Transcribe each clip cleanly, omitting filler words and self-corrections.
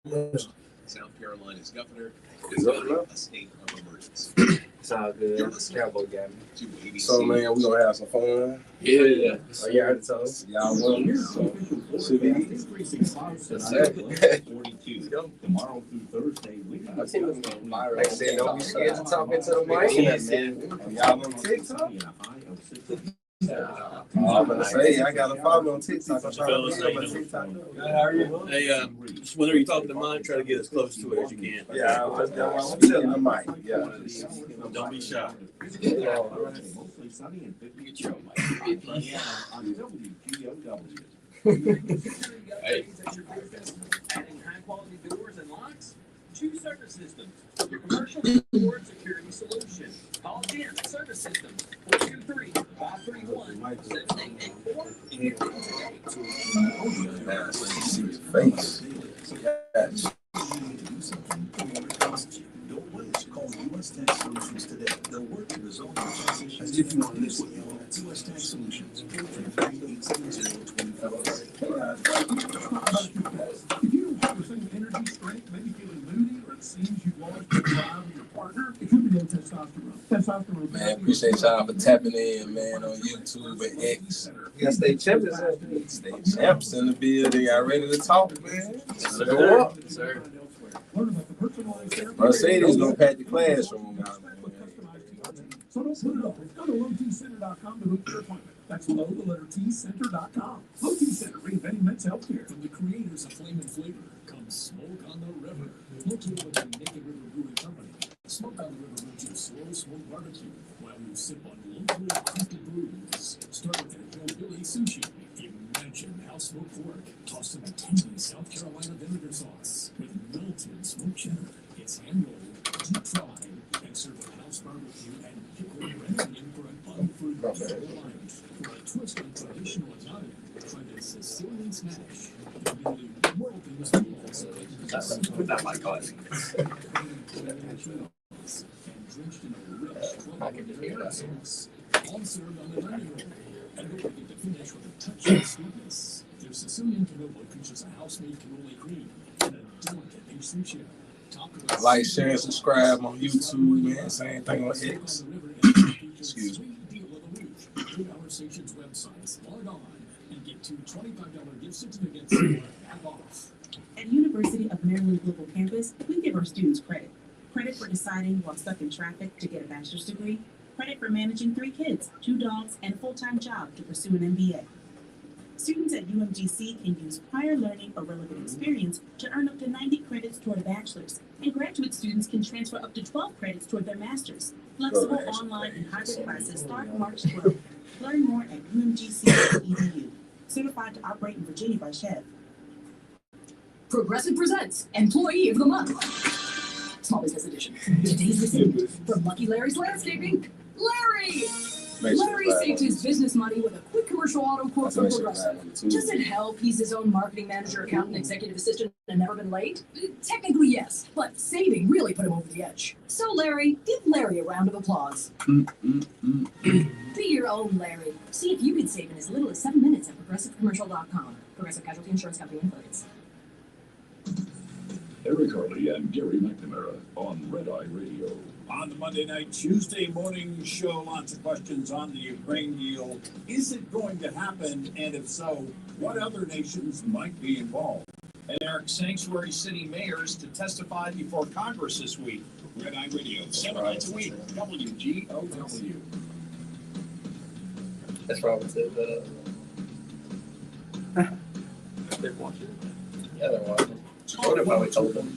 South Carolina's governor is declaring a state of emergency. It's all good. Cowboy got me. So, man, we gonna have some fun. Yeah. Oh, yeah, I already told us. Y'all won. So, should be easy. Tomorrow through Thursday, I think it's going viral. Like I said, don't be scared to talk into the mic. Y'all on TikTok? I'm gonna say I got a follow on TikTok. I'm trying to get on TikTok. How are you? Hey, whenever you're talking to mine, try to get as close to it as you can. Yeah, I'm telling the mic. Yeah. Don't be shy. Hey. Adding high-quality doors and locks? Choose Service Systems, your commercial door security solution. Call Jim Service Systems, 423-531-7884. And get them today. Man, so you see his face. Yes. Don't wait. Call U.S. Tax Solutions today. They'll work to resolve your transition. As if you want to list with U.S. Tax Solutions. If you have the same energy, strength, maybe feeling moody, or it seems you've lost your drive with your partner, it could be low testosterone. Man, appreciate y'all for tapping in, man, on YouTube and X. You gotta stay champions. Stay champs in the building. Y'all ready to talk, man? Sir. Go up. Sir. Mercedes gonna pack the classroom out, man. So don't put it off. Go to lowtcenter.com to book your appointment. That's low, the letter T, center.com. Low T Center, reinventing men's healthcare. From the creators of Flame and Flavor comes Smoke on the River. Located with the Naked River Brewing Company. Smoke on the River brings you slow smoke barbecue while you sip on locally crafted brews. Start with their hillbilly sushi. Imagine how smoked pork tossed in a tangy South Carolina vinegar sauce with melted smoked cheddar. It's hand rolled, deep fried, and served with house barbecue and pickled grenadine for an unforgettable night. For a twist on traditional Italian, try the Sicilian smash. Nearly world famous meatballs. Put that mic on. And drenched in a rich vinegar sauce. All served on the dining room. And don't forget to finish with a touch of sweetness. Their Sicilian cannoli features a house-made cannoli cream and a delicate pastry. Like, share, and subscribe on YouTube, man. Same thing on X. Excuse me. Conversations websites. Log on and get two $25 gift certificates or half off. At University of Maryland Global Campus, we give our students credit. Credit for deciding while stuck in traffic to get a bachelor's degree. Credit for managing 3 kids, 2 dogs, and a full-time job to pursue an MBA. Students at UMGC can use prior learning or relevant experience to earn up to 90 credits toward a bachelor's, and graduate students can transfer up to 12 credits toward their master's. Flexible online and hybrid classes start March 12th. Learn more at umgc.edu. Certified to operate in Virginia by Chev. Progressive presents Employee of the Month. Small Business Edition. Today's recipient from Lucky Larry's Landscaping, Larry! Larry saved his business money with a quick commercial auto quote from Progressive. Does it help he's his own marketing manager, accountant, executive assistant, and never been late? Technically, yes, but saving really put him over the edge. So, Larry, give Larry a round of applause. Be your own Larry. See if you can save in as little as 7 minutes at ProgressiveCommercial.com. Progressive Casualty Insurance Company employees. Eric Harley and Gary McNamara on Red Eye Radio. On the Monday night, Tuesday morning show, lots of questions on the Ukraine deal. Is it going to happen? And if so, what other nations might be involved? And Eric, sanctuary city mayors to testify before Congress this week. Red Eye Radio, 7 nights a week, WGOW. That's probably it, but they're watching. Yeah, they're watching. I would have probably told them.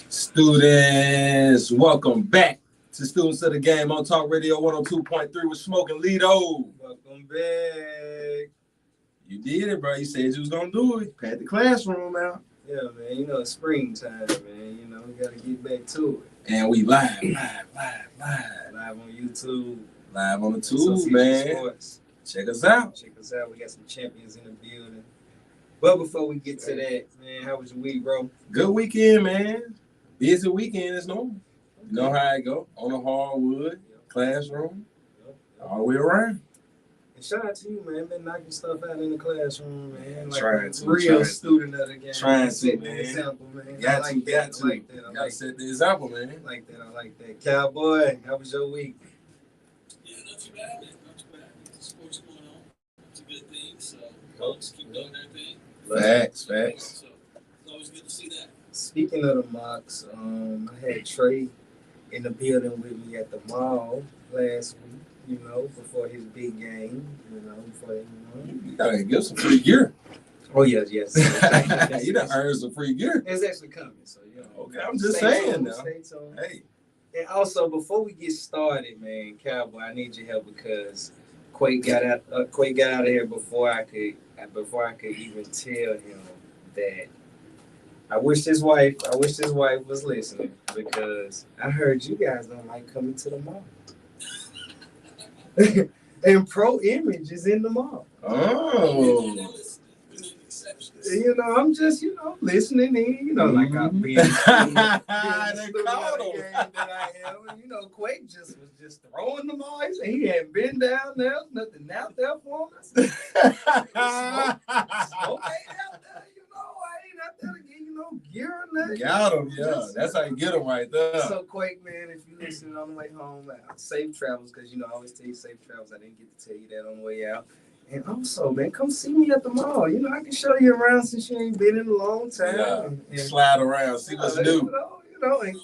Students, welcome back to Students of the Game on Talk Radio 102.3 with Smoke and Lito. Welcome back. You did it, bro. You said you was gonna do it. Pat the classroom out. Yeah, man. You know, it's springtime, man. You know, we gotta get back to it. And we live on YouTube, live on the tube, man. Sports. Check us out. Check us out. We got some champions in the building. But before we get to that, man, how was your week, bro? Good weekend, man. Busy weekend is normal. You know how it go? On the hardwood, classroom, all the way around. And shout out to you, man. Been knocking stuff out in the classroom, man. Like Trying a to, real trying student of the game. Trying to, Set the man. example, man. I Got like to, that. got I to. like that. I Gotta like set the example, man. I like that. I like that. Cowboy, how was your week? Yeah, not too bad, man. Not too bad. Sports going on. It's a good thing. So folks keep doing their thing. Facts. So it's always good to see that. Speaking of the mocks, I had Trey in the building with me at the mall last week, you know, before his big game, you know, You gotta give some free gear. Oh, yes. You done earned some free gear. It's actually coming, so, you know. Okay, I'm just Stay saying tuned, now. Stay tuned. Hey. And also, before we get started, man, Cowboy, I need your help because Quake got out of here before I could even tell him that I wish his wife was listening because I heard you guys don't like coming to the mall. And Pro Image is in the mall. Oh. You know, I'm just, you know, listening in, you know, like I'm being They that called him. I am. And, you know, Quake was just throwing them all. He said he hadn't been down there, nothing out there for him. I said, Smoke ain't out there, you know, I ain't out there to get, you know, gear or nothing. Got him, yeah. That's how you get him right there. So, Quake, man, if you listening on the way home, safe travels, because, you know, I always tell you safe travels. I didn't get to tell you that on the way out. And also, man, come see me at the mall. You know, I can show you around since you ain't been in a long time. Yeah. And Slide around, see what's new. You know, and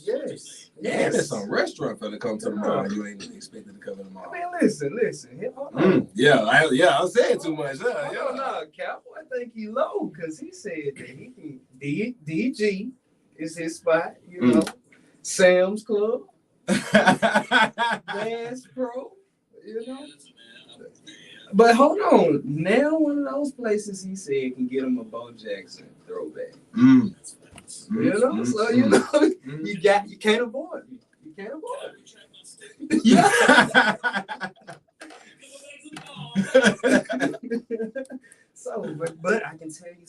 yes. And there's some restaurant for to come to the mall. You ain't expected to come to the mall. I mean, listen. Here, hold on. I said too much. No, Cowboy, I think he low because he said that he can. DG is his spot. You know, Sam's Club, Bass Pro. You know. But hold on. Now one of those places he said can get him a Bo Jackson throwback. You know, so you know you can't avoid it. You can't avoid it. Yeah. So, but I can tell you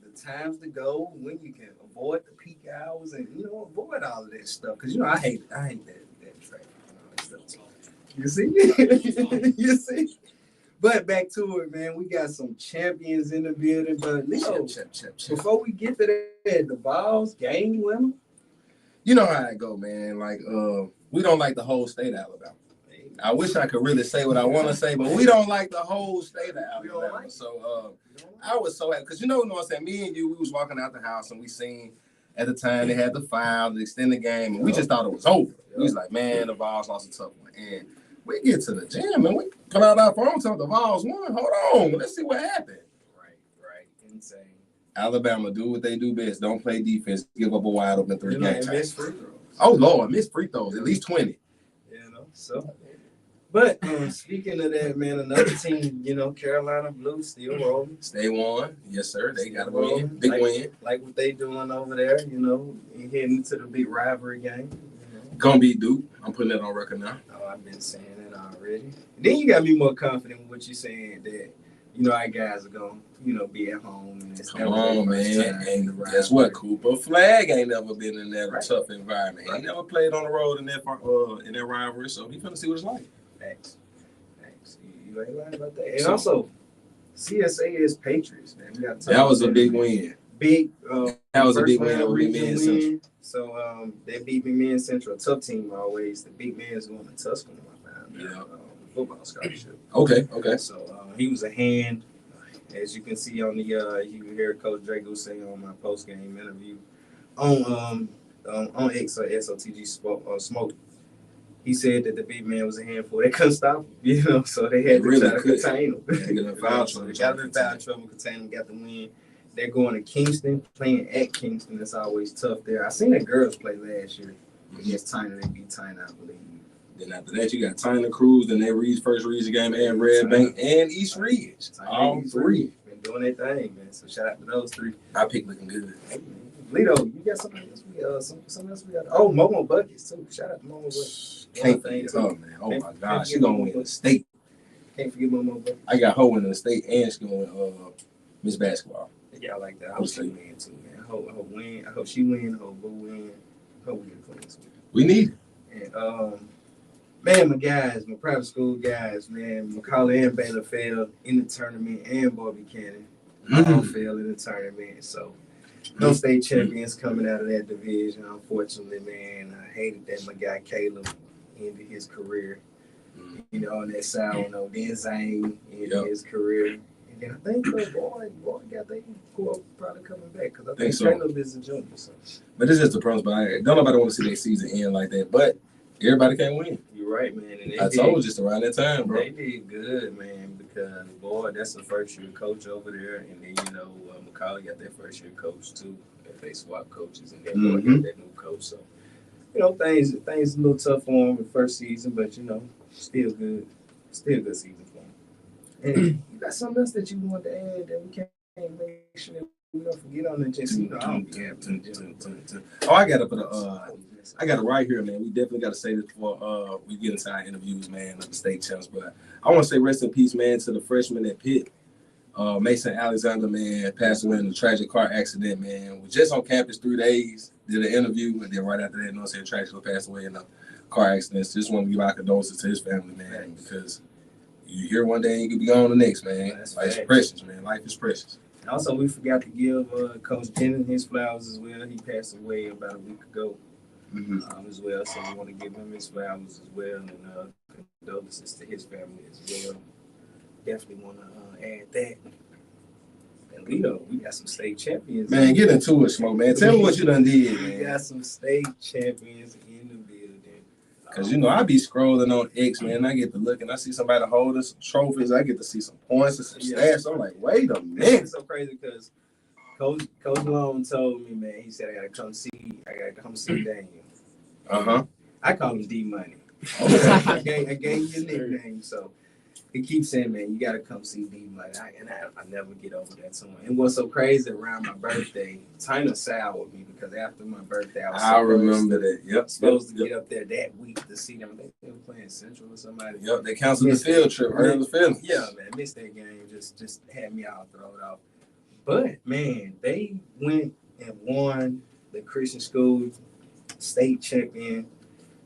the times to go when you can avoid the peak hours and you know avoid all of that stuff because you know I hate that traffic and all that stuff. You see, you see. But back to it, man. We got some champions in the building. But Lito, before we get to that, the balls, game winner. You know how I go, man. Like, we don't like the whole state of Alabama. I wish I could really say what I want to say, but we don't like the whole state of Alabama. So I was so happy because you know what I'm saying. Me and you, we was walking out the house and we seen at the time they had the foul to extend the game, and we just thought it was over. We was like, man, the Vols lost a tough one, and we get to the gym and we pull out our phone, tell the Vols won. Hold on, let's see what happened. Right, insane. Alabama do what they do best. Don't play defense. Give up a wide open 3 game time. Miss free throws. Oh Lord, miss free throws, at least 20. You know, so. But speaking of that, man, another team, you know, Carolina Blues still rolling. Stay won. Yes, sir. They got a rolling. win. Big win. Like what they doing over there, you know, heading into the big rivalry game. You know. Gonna beat Duke. I'm putting that on record now. Oh, I've been saying that already. Then you got me more confident with what you're saying that, you know, our guys are going to, you know, be at home. And Come on, man. And guess what? Cooper Flag ain't never been in that tough environment. He never played on the road in that rivalry, so he's going to see what it's like. Thanks. You ain't lying about that. And also, CSA is Patriots, man. We got that was a big win. That was a big win over Big Man Central. So they beat Big Man Central, a tough team always. The Big Man is going to Tuscaloosa, football scholarship. Okay. So he was a hand, as you can see on the you can hear Coach Drago say on my post game interview on X or SOTG Smoke. He said that the big man was a handful. They couldn't stop him, you know, so they had to try to contain him. They got in foul trouble, contain him, got the win. They're going to Kingston, playing at Kingston. That's always tough there. I seen the girls play last year against Tyner. They beat Tyner, I believe. Then after that, you got Tyner Cruz, then they first Reed's game, and Red Bank, and East Ridge. All three. Been doing their thing, man. So shout out to those three. I picked looking good. Lito, you got something else? Something else we got. Oh, Momo Buckets, too. Shout out to Momo Buckets. Can't forget her, man. Oh, my God. She's going to win the state. Can't forget Momo Buckets. I got her winning the state, and she's going to win Miss Basketball. Yeah, I like that. I hope she win, too, man. I hope she win. I hope Boo win. Hope we get a clean sweep. We need it. And man, my guys, my private school guys, man, Macaulay and Baylor failed in the tournament, and Boy Buchanan all failed in the tournament. So no state champions coming out of that division, unfortunately, man. I hated that my guy Caleb ended his career, you know, on that sour note. Then Zane ended his career. And then I think boy got they probably coming back because I think so. Caleb is a junior. So. But it's just the pros. But don't nobody want to see their season end like that. But everybody can't win. You're right, man. And I told you just around that time, bro. They did good, man, because, boy, that's the first-year coach over there. And then, you know, Macaulay got their first-year coach, too. If they swap coaches, and then got that new coach. So, you know, things a little tough for them the first season, but, you know, still good. Still a good season for them. And you got something else that you want to add that we can't make sure that we don't forget on the just, you know, I don't be happy to. Oh, I got to put I got it right here, man. We definitely got to say this before we get into our interviews, man, of the state champs. But I want to say rest in peace, man, to the freshman at Pitt. Mason Alexander, man, passed away in a tragic car accident, man. Was just on campus 3 days, did an interview, and then right after that, said tragically passed away in a car accident. So just want to give our condolences to his family, man, because you hear one day and you could be gone the next, man. Life's precious, man. Life is precious. And also, we forgot to give Coach Jennings his flowers as well. He passed away about a week ago. As well, so we want to give him his flowers as well, and condolences to his family as well. Definitely want to add that. And Lito, we got some state champions. Man, get into it, Smoke, man. Tell me what you done did, man. We got some state champions in the building. Because, you know, I be scrolling on X, man, and I get to look, and I see somebody holding some trophies. I get to see some points and some stats. I'm like, wait a minute. It's so crazy because Coach Long told me, man, he said, I got to come see Daniel. I call him D-Money. I gave you a nickname, so he keeps saying, man, you got to come see D-Money. I never get over that to him. And what's so crazy, around my birthday, Tina soured me because after my birthday, I remember that. Yep. Supposed to get up there that week to see them. I think they were playing Central or somebody. Yep, they canceled the field trip. Heard the feeling. Yeah, man, missed that game. Just had me all thrown off. But, man, they went and won the Christian school state champion.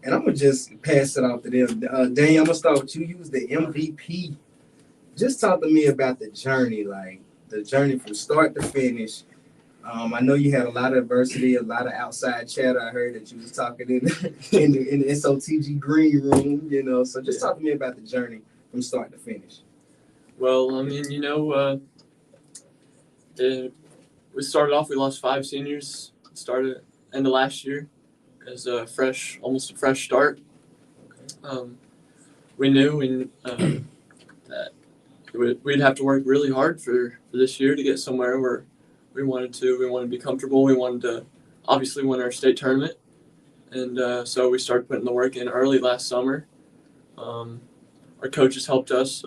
And I'm going to just pass it off to them. Daniel, I'm going to start with you. You was the MVP. Just talk to me about the journey, like the journey from start to finish. I know you had a lot of adversity, a lot of outside chatter. I heard that you was talking in the SOTG green room, you know. So just talk to me about the journey from start to finish. Well, I mean, you know, we started off, we lost 5 seniors, started end of last year as almost a fresh start. We knew that we'd have to work really hard for this year to get somewhere where we wanted to be comfortable. We wanted to obviously win our state tournament. And so we started putting the work in early last summer. Our coaches helped us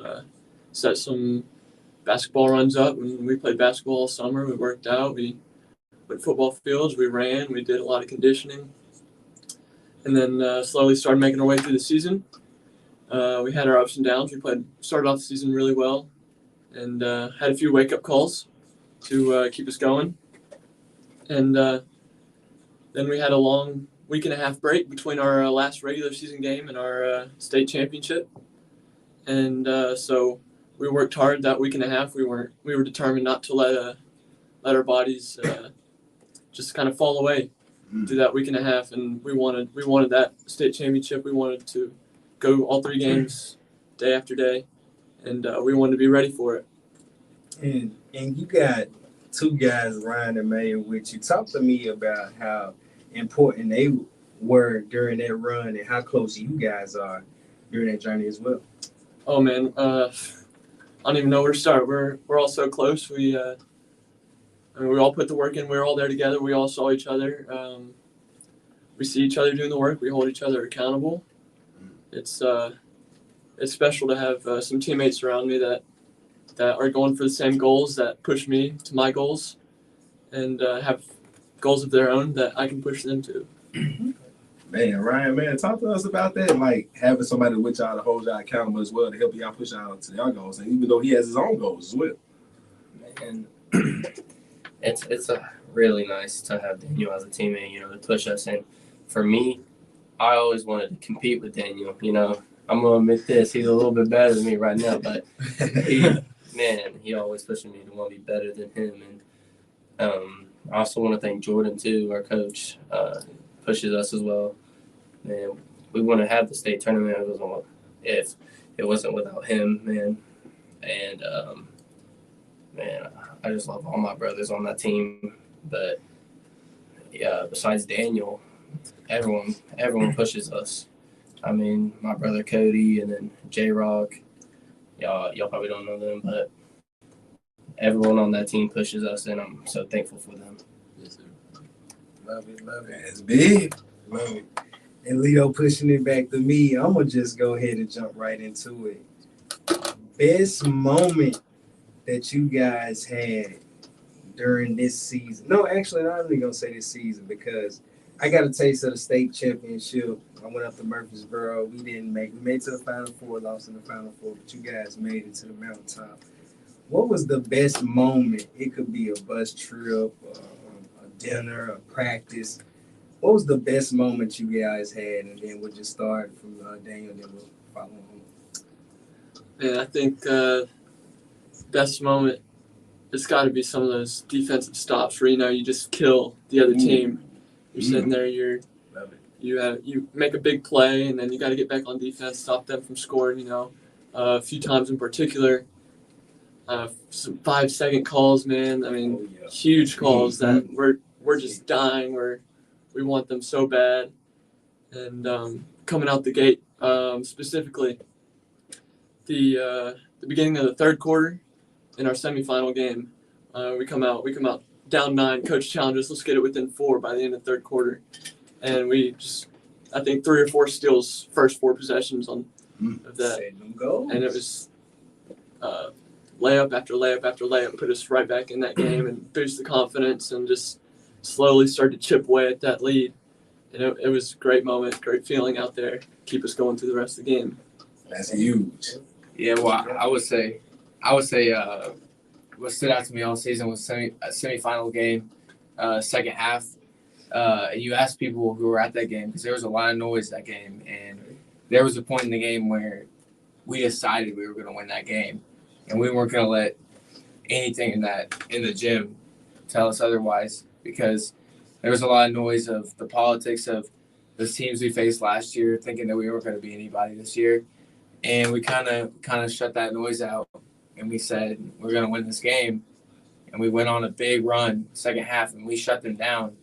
set some basketball runs up. When we played basketball all summer, we worked out. We went football fields. We ran. We did a lot of conditioning. And then slowly started making our way through the season. We had our ups and downs. We started off the season really well and had a few wake-up calls to keep us going. And then we had a long week-and-a-half break between our last regular season game and our state championship. And so we worked hard that week and a half. We were determined not to let our bodies just kind of fall away through that week and a half. And we wanted that state championship. We wanted to go all 3 games day after day, and we wanted to be ready for it. And you got 2 guys, Ryan and Mayor, with you. Talk to me about how important they were during that run and how close you guys are during that journey as well. Oh man, I don't even know where to start. We're all so close. We all put the work in. We're all there together. We all saw each other. We see each other doing the work. We hold each other accountable. It's special to have some teammates around me that are going for the same goals, that push me to my goals, and have goals of their own that I can push them to. Man, Ryan, man, talk to us about that. Like having somebody with y'all to hold y'all accountable as well to help y'all push y'all to y'all goals, and even though he has his own goals as well. And it's really nice to have Daniel as a teammate, you know, to push us and for me, I always wanted to compete with Daniel. You know, I'm gonna admit this. He's a little bit better than me right now, but he always pushes me to want to be better than him. And I also want to thank Jordan too, our coach, pushes us as well. And we want to have the state tournament if it wasn't without him, man. And man, I just love all my brothers on that team. But yeah, besides Daniel, everyone pushes us. I mean, my brother Cody and then J-Rock. Y'all probably don't know them, but everyone on that team pushes us, and I'm so thankful for them. Yes, sir. Love it. It's big. Love it. And Lito pushing it back to me. I'm going to just go ahead and jump right into it. Best moment that you guys had during this season. No, actually, I'm not even going to say this season because I got a taste of the state championship. I went up to Murfreesboro. We made it to the Final Four, lost in the Final Four, but you guys made it to the mountaintop. What was the best moment? It could be a bus trip, a dinner, a practice. What was the best moment you guys had? And then we'll just start from Daniel, and then we'll follow on. Yeah, I think best moment, it's got to be some of those defensive stops where, you know, you just kill the other team. You're sitting there, you make a big play, and then you got to get back on defense, stop them from scoring, you know. A few times in particular, some 5-second calls, man. I mean, huge calls that we're just dying. We want them so bad. And coming out the gate, specifically the beginning of the third quarter in our semifinal game, we come out down 9. Coach challenges, let's get it within 4 by the end of the third quarter. And we just, I think 3 or 4 steals first 4 possessions of that. And it was layup after layup after layup, put us right back in that game and boost the confidence and just slowly start to chip away at that lead. And it was a great moment, great feeling out there, keep us going through the rest of the game. That's huge. Yeah, well, I would say what stood out to me all season was a semifinal game, second half. You asked people who were at that game because there was a lot of noise that game, and there was a point in the game where we decided we were going to win that game, and we weren't going to let anything in the gym tell us otherwise, because there was a lot of noise of the politics of the teams we faced last year, thinking that we weren't going to be anybody this year, and we kind of shut that noise out, and we said we're going to win this game, and we went on a big run second half, and we shut them down.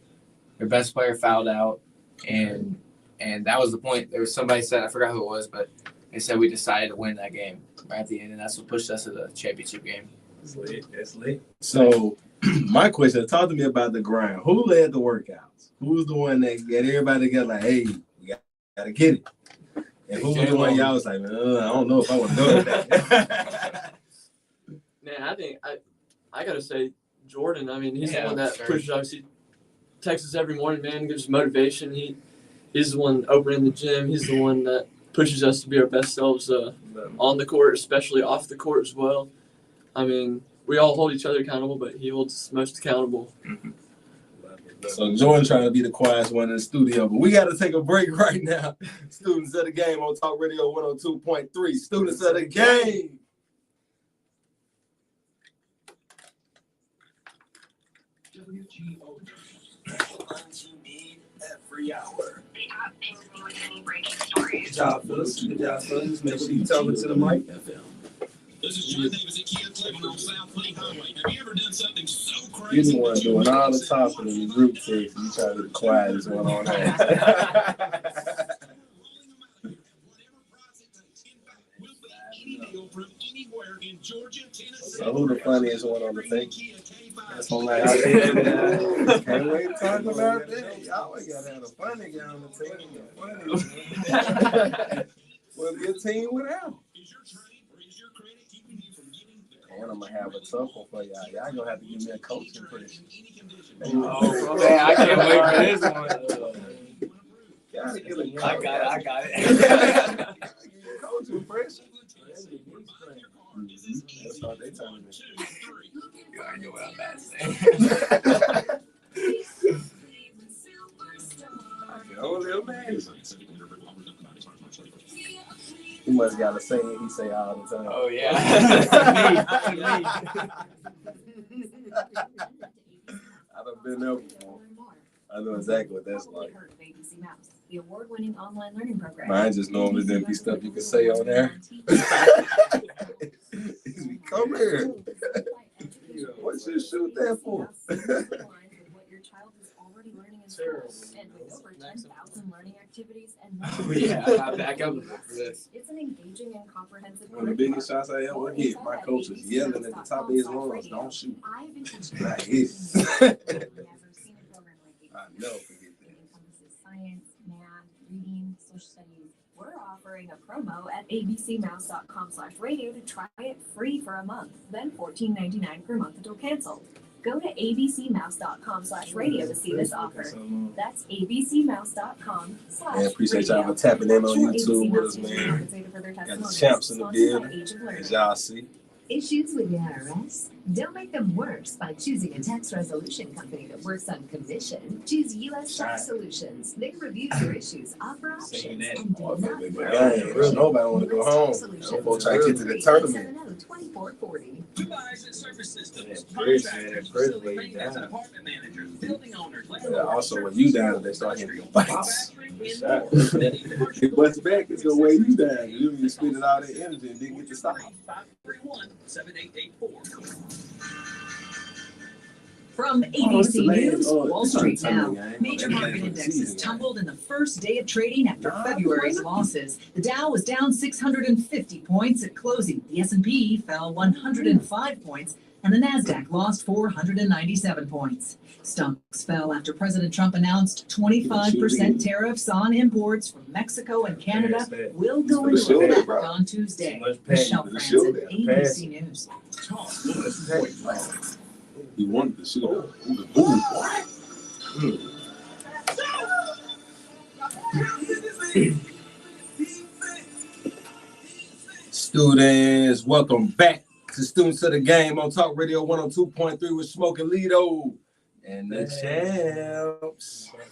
Their best player fouled out, and that was the point. There was somebody said, I forgot who it was, but they said we decided to win that game right at the end, and that's what pushed us to the championship game. That's lit. So my question, talk to me about the grind. Who led the workouts? Who was the one that got everybody together like, hey, we got to get it? And who was the one y'all was like, I don't know if I want to do that. Man, I think I got to say Jordan. I mean, he's the one that pushes us. He texts us every morning, man, gives us motivation. He's the one opening the gym. He's the one that pushes us to be our best selves on the court, especially off the court as well. I mean, we all hold each other accountable, but he holds us most accountable. So Jordan trying to be the quietest one in the studio, but we got to take a break right now. Students of the game on Talk Radio 102.3. Students of the game. Every hour. Good job, fellas. Make sure you talk to the mic. This is John Davis at Kia Cleveland on South Lake Highway. Have you ever done something so crazy? You're the one doing all the talking in the group text. You try to be quiet as one on that. So who the funniest one on the thing? That's on that. Can't wait to talk about that. Y'all always gotta have a funny guy on the team. What's your team without? And I'm gonna have a tough one for y'all. Y'all gonna have to give me a coaching impression. Oh man, I can't wait for this one. I got it. Coaching impression. That's how they tell me. You already know what I'm about to say. I can only amazing. He must got a saying he say all the time. Oh yeah. I done been there before. I know exactly what that's like. ABC Mouse, the award-winning online learning program. Mine just normally didn't be stuff you can say on there. Come here. What's your shoot there for? And with over 10,000 learning activities and Oh, yeah, I got back up for this. It's an engaging and comprehensive. One of the biggest shots I ever hit, my coach was yelling at the top of his lungs, don't shoot. I've been teaching. Like this. Never seen a program like it. I never forget that. It encompasses science, math, reading, social studies. We're offering a promo at abcmouse.com/radio to try it free for a month, then $14.99 per month until canceled. Go to abcmouse.com/radio to see this offer. That's abcmouse.com/radio. Man, appreciate y'all for tapping in on YouTube with us, man. Got the champs in the building, as y'all see. Issues with the IRS? Don't make them worse by choosing a tax resolution company that works on commission. Choose U.S. Tax Solutions. They review your issues, offer options, and do not Nobody want to go home. Some folks try to get to the tournament. 2440. Dubai's and service systems, Bridge, contractors, man, facility bridge, maintenance, yeah. and apartment managers, building owners, Yeah, also, when you down, they start hitting your bikes. manufacturing, and more. It bust back, it's gonna weigh you down. You didn't spend all that energy and didn't get to stop. 531-7884. From ABC News, Wall Street now. Game. Major market indexes tumbled in the first day of trading after February's losses. The Dow was down 650 points at closing. The S&P fell 105 points, and the Nasdaq lost 497 points. Stocks fell after President Trump announced 25% tariffs on imports from Mexico and Canada will go into effect on Tuesday. Michelle Franzen, ABC News. He wanted to shoot up. Boom. Students, welcome back to Students of the Game on Talk Radio 102.3 with Smoking Lito and the champs. Back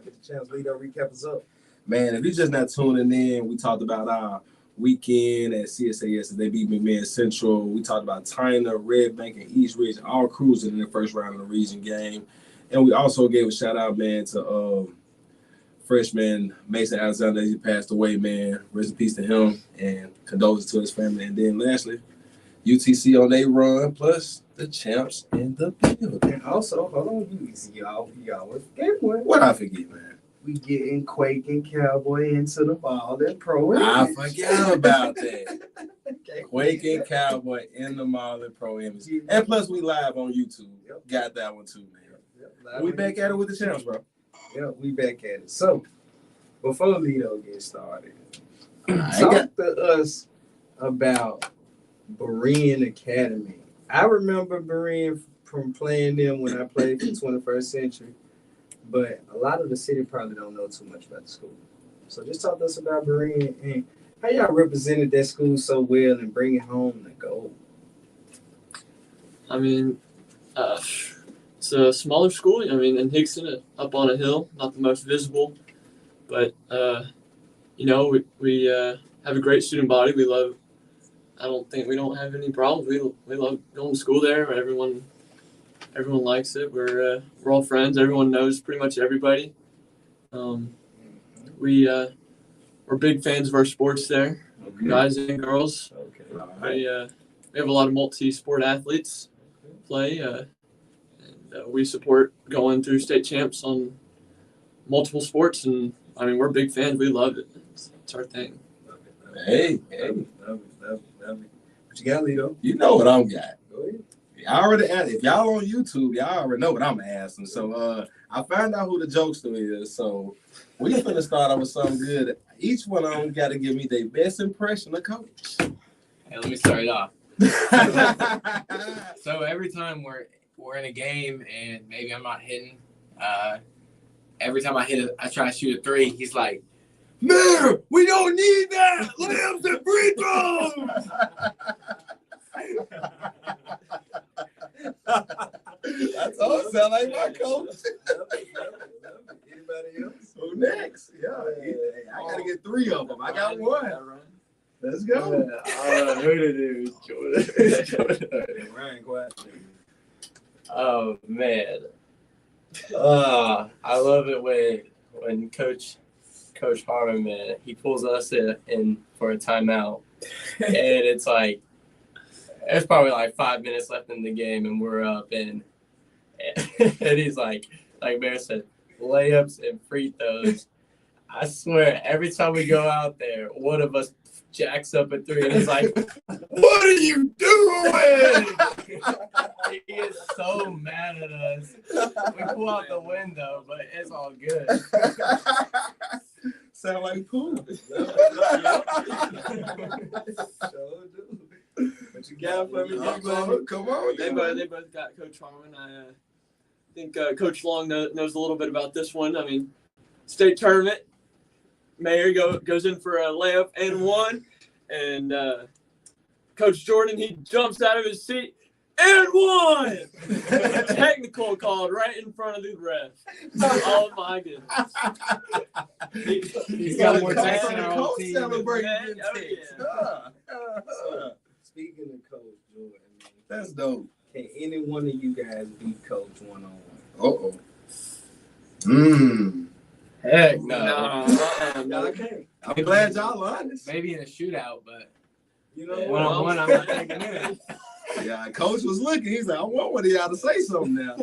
with the champs. Lito, recap us up. Man, if you're just not tuning in, we talked about our weekend at CSAS. They beat McMahon Central. We talked about Tyner, Red Bank, and East Ridge all cruising in the first round of the region game. And we also gave a shout out, man, to freshman Mason Alexander. He passed away, man. Rest in peace to him and condolences to his family. And then lastly, UTC on their run, plus the champs in the building. And also, hold on, y'all forget one. What I forget, man? We getting Quake and Cowboy into the ball and pro. I forgot about that. Quake and Cowboy in the Marlin Pro Image. And plus we live on YouTube. Got that one too, man. We back at it with the champs, bro. Yeah, we back at it. So, before Lito gets started, talk to us about Berean Academy. I remember Berean from playing them when I played for 21st Century. But a lot of the city probably don't know too much about the school. So just talk to us about Berean and how y'all represented that school so well and bringing home the gold. I mean, it's a smaller school. I mean, in Hickson, up on a hill, not the most visible. But, we have a great student body. We love – I don't think we don't have any problems. We love going to school there. Everyone likes it. We're all friends. Everyone knows pretty much everybody. We're big fans of our sports there, guys and girls. We have a lot of multi-sport athletes play, and we support going through state champs on multiple sports. And I mean, we're big fans. We love it. It's our thing. Hey. Love it. What you got, Lito? You know what I'm got. Go ahead. I already asked. If y'all on YouTube, y'all already know what I'm asking. So I found out who the jokester is. So we finna start off with something good. Each one of them got to give me their best impression of coach. Hey, let me start it off. So every time we're in a game and maybe I'm not hitting, every time I try to shoot a three, he's like, "Man, we don't need that. Layups and free throws." I told you, sound like my coach. Anybody else? Who next? Yeah, I gotta get 3 of them. I got 1. Let's go. Who to do? Jordan. Ryan, quiet. Oh man. I love it when Coach Harmon, man, he pulls us in for a timeout, and it's like there's probably like 5 minutes left in the game, and we're up, and he's like Bear said, layups and free throws. I swear, every time we go out there, one of us jacks up a 3, and he's like, "What are you doing?" He is so mad at us. We pull out the window, but it's all good. Sound like poo. What you got for me? Come on. They both got Coach Harmon. I think Coach Long knows a little bit about this one. I mean, state tournament. Mayer goes in for a layup and 1, and Coach Jordan, he jumps out of his seat and 1. Technical called right in front of the ref. Oh my goodness! He's got more text than our whole team. Speaking of Coach Jordan, That's dope. can any one of you guys beat Coach one-on-one? Heck no. Y'all can't. I'm glad y'all honest. Maybe in a shootout, but You know, one-on-one, I'm not taking it. Yeah, Coach was looking. He's like, I want one of y'all to say something now.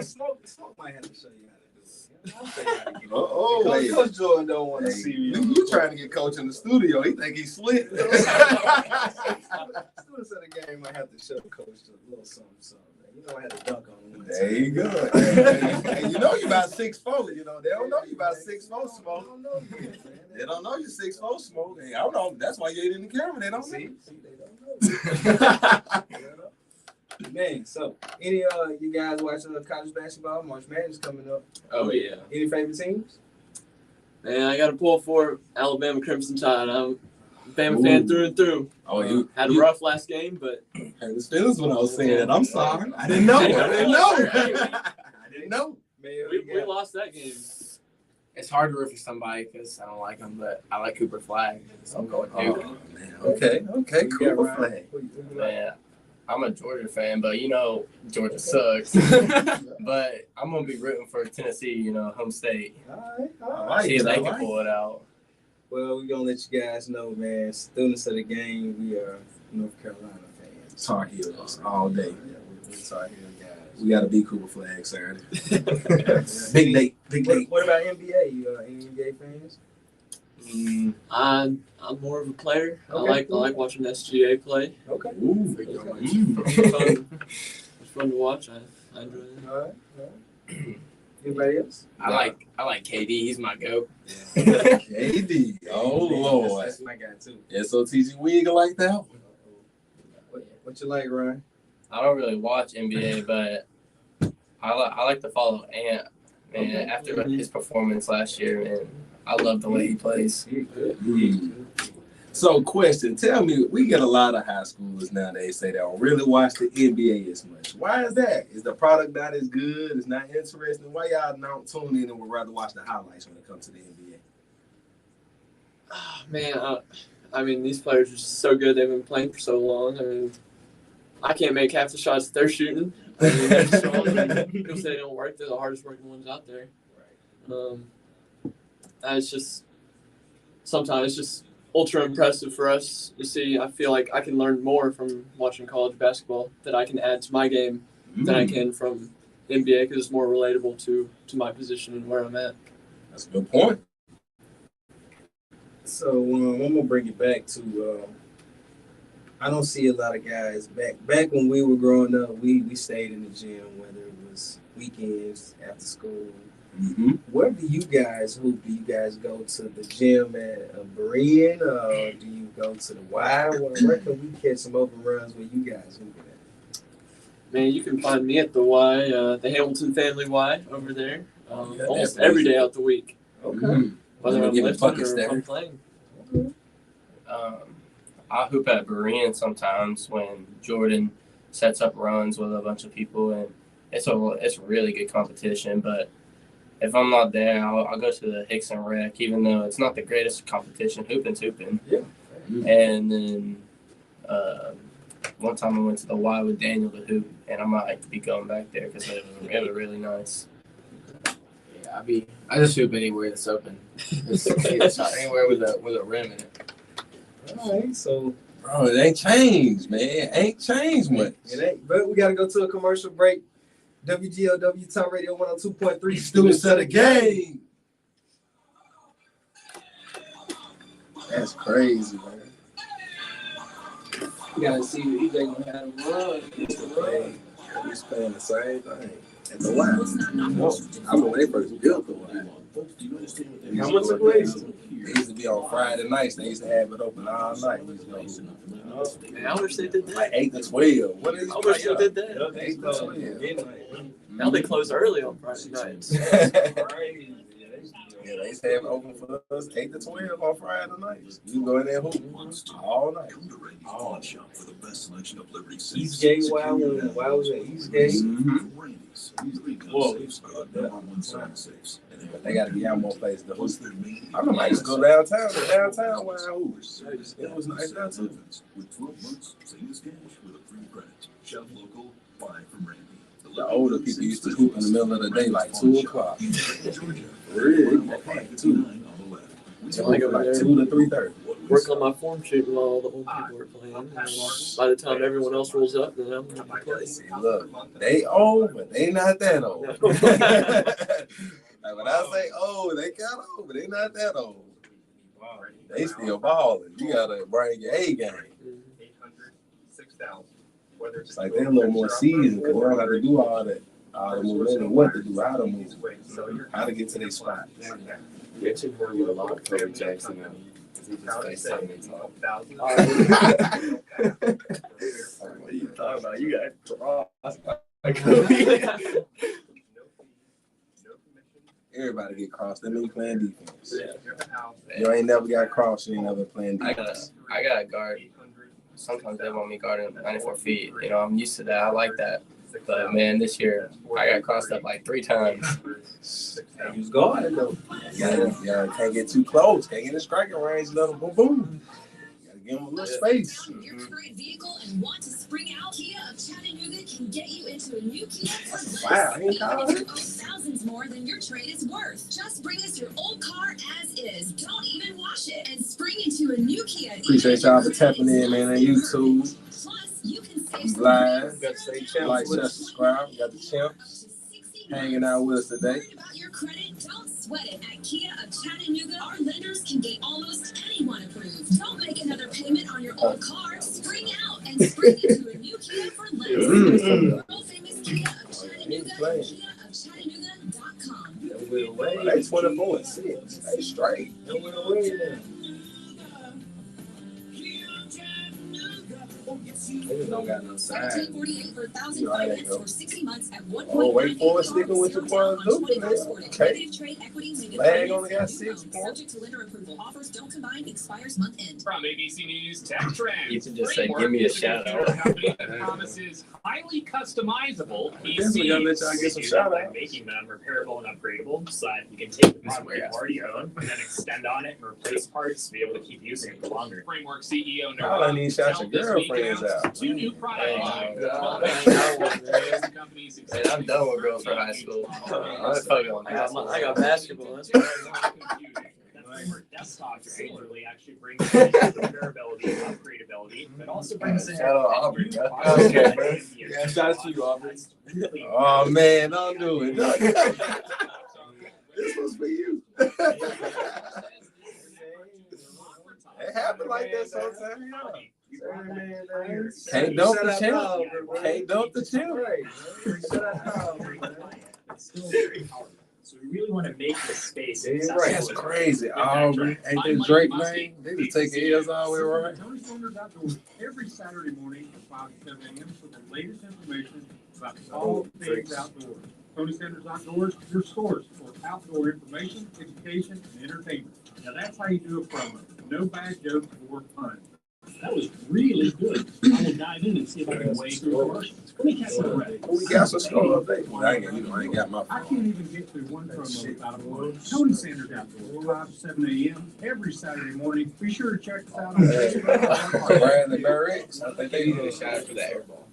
Smoke might have to show you how to do it. Coach Jordan don't want to see me. You trying to get Coach in the studio. He think he's slick. Students of the game might have to show Coach a little something. You know, I had to dunk on him. There you go. Hey, you know you about 6'4". You know, they don't know you about 6'4", Smoke. They don't know you 6'4", Smoke. Hey, I don't know. That's why you ain't in the camera. They don't see. They don't know. Man, so any you guys watching college basketball? March Madness coming up. Oh yeah. Any favorite teams? Man, I got to pull for Alabama Crimson Tide. I'm a Bama fan through and through. Oh, you had a rough last game, but hey, this is what I was saying. I'm sorry. I didn't know. I didn't know. Man, we lost that game. It's hard to root for somebody because I don't like them, but I like Cooper Flag. So I'm going Duke. Okay, Cooper Flag. Man, I'm a Georgia fan, but you know Georgia sucks. But I'm gonna be rooting for Tennessee. You know, home state. All right. See if they can pull it out. Well, we're gonna let you guys know, man. Students of the game, we are North Carolina fans. Tar Heels all day. Yeah, we're Tar Heel guys. We got to beat Cooper Flag Saturday. Big date. What about NBA? You any NBA fans? I'm more of a player. Okay. I like watching SGA play. Okay. It's fun to watch. I enjoy it. All right. Anybody else? I like KD. He's my GOAT. KD. Oh Lord. That's my guy too. SOTG wig like that. What you like, Ryan? I don't really watch NBA, but I like to follow Ant. Man, after his performance last year, man, I love the way he plays. So, question, tell me, we get a lot of high schoolers nowadays say they don't really watch the NBA as much. Why is that? Is the product not as good? It's not interesting? Why y'all don't tune in and would rather watch the highlights when it comes to the NBA? Oh, man, I mean, these players are just so good. They've been playing for so long. I mean, I can't make half the shots that they're shooting. I mean, they're strong. People say they don't work. They're the hardest working ones out there. It's just sometimes it's just ultra impressive for us to see. I feel like I can learn more from watching college basketball that I can add to my game than I can from NBA because it's more relatable to my position and where I'm at. That's a good point. So I'm gonna bring it back to. I don't see a lot of guys back when we were growing up. We stayed in the gym, whether it was weekends, after school. Where do you guys hoop? Do you guys go to the gym at Berean, or do you go to the Y? Where can we catch some open runs where you guys hoop at? Man, you can find me at the Y, the Hamilton Family Y over there, almost every day out the week. Okay. Whether I'm lifting or I'm playing. I hoop at Berean sometimes when Jordan sets up runs with a bunch of people, and it's really good competition. But if I'm not there, I'll go to the Hickson Rec, even though it's not the greatest competition. Hooping's hooping. Yeah. And then one time I went to the Y with Daniel to hoop, and I might be going back there because it was really nice. Yeah, I just hoop anywhere that's open. It's anywhere with a rim in it. All right, so Bro, it ain't changed, man. It ain't changed much. it ain't. But we gotta go to a commercial break. WGLW Top Radio 102.3. Students of the game. That's crazy, man. You gotta see what EJ gonna have him run. He's playing the same thing. At the Y. I remember when they first built the Y. How much it was? They used to be on Friday nights. They used to have it open all night. Man, I wish they did that. Like 8 to 12. What is I wish they did that. 8 to 12. Now they close early on Friday nights. Yeah, they used to have it open for us 8 to 12 on Friday nights. You can go in there and hoop all night. Eastgate, wow, was at Eastgate. Whoa. They got to be out more places to hoop. I remember I used to go downtown when I hoop. It was nice down too. The older people used to hoop in the middle of the day, like 2 o'clock. Really? Like 2. Like 2 to 3:30. Work on my form sheet while all the old people are playing. And by the time everyone else rolls up, then I'm going to play. See, look, they old, but they not that old. Like when I say old, they kind of old, but they not that old. They still balling. You gotta bring your A game. It's like they're a little more seasoned because they don't have to do all the movement and what to do, how to move, how to get to their spot. You actually heard me a lot of Kobe Jackson now. He just FaceTime me talk. What are you talking about? You got Everybody get crossed. That means playing defense. You ain't never got crossed. You ain't never playing defense. I got a guard. Sometimes they want me guarding 94 feet. You know, I'm used to that. I like that. But, man, this year, I got crossed up like 3 times. He was guarding though. Yeah, can't get too close. Can't get in the striking range. Let them boom, boom. Gotta give them a little space. Your current vehicle and want to spring out? Kia of Chattanooga can get you into a new Kia for less. Wow, he ain't calling it. Thousands more than your trade is worth. Just bring us your old car as is. Don't even wash it and spring into a new Kia. Appreciate y'all for tapping in, man, on YouTube. Plus, you can save Live. Got to say champ. Like, share, subscribe. We got the champs hanging out with us today. About your credit, don't sweat it. At Kia of Chattanooga, our lenders can get almost anyone approved. Don't make another payment on your old car. Spring out and spring into a new Kia for less. World famous Kia of Chattanooga, KiaofChattanooga.com. They 24-6. They straight. They went away now. They just don't got no sign. $17.48 for 1,000 finance for 60 months at 1.9. Oh, wait for it, sticking with your Quadruple, man. Okay. Flag only got 6 points. Subject to lender approval. Offers don't combine. Expires month end. From ABC News Tech Trends. You can just say, give me a shout out. Promises highly customizable Definitely gotta let y'all get some shout outs. Making them repairable and upgradable so that you can take the product you already own and then extend on it and replace parts to be able to keep using it for longer. Framework CEO Y'all ain't even shout your girlfriends out. 2 new products. Man, I'm done with girls for high school. I got basketball. That's Framework desktops similarly actually bring repairability and upgradability, but also brings in Shout out Aubrey. Okay. Yeah, shout out to you, Aubrey. Oh man, don't do it. This was for you. It happened like that sometimes. Can't dump the champ. Can't dump the champ. It's still very powerful. So we really want to make this space. That's crazy. Aubrey, ain't that Drake, man? They just take the L's all the way right. Every Saturday morning at 5 to 7 a.m. for the latest information about all things outdoors. Tony Sanders Outdoors, your source for outdoor information, education, and entertainment. Now that's how you do a promo. No bad jokes or fun. That was really good. I will dive in and see if I can wade through commercials. Let me catch some red. We got some score update. Well, I ain't got my I phone. can't even get through one promo without a phone. Tony Sanders Outdoors, 5 to 7 a.m. every Saturday morning. Be sure to check us out on Facebook. Brandon Barrett. I think They need a shout out for that airball.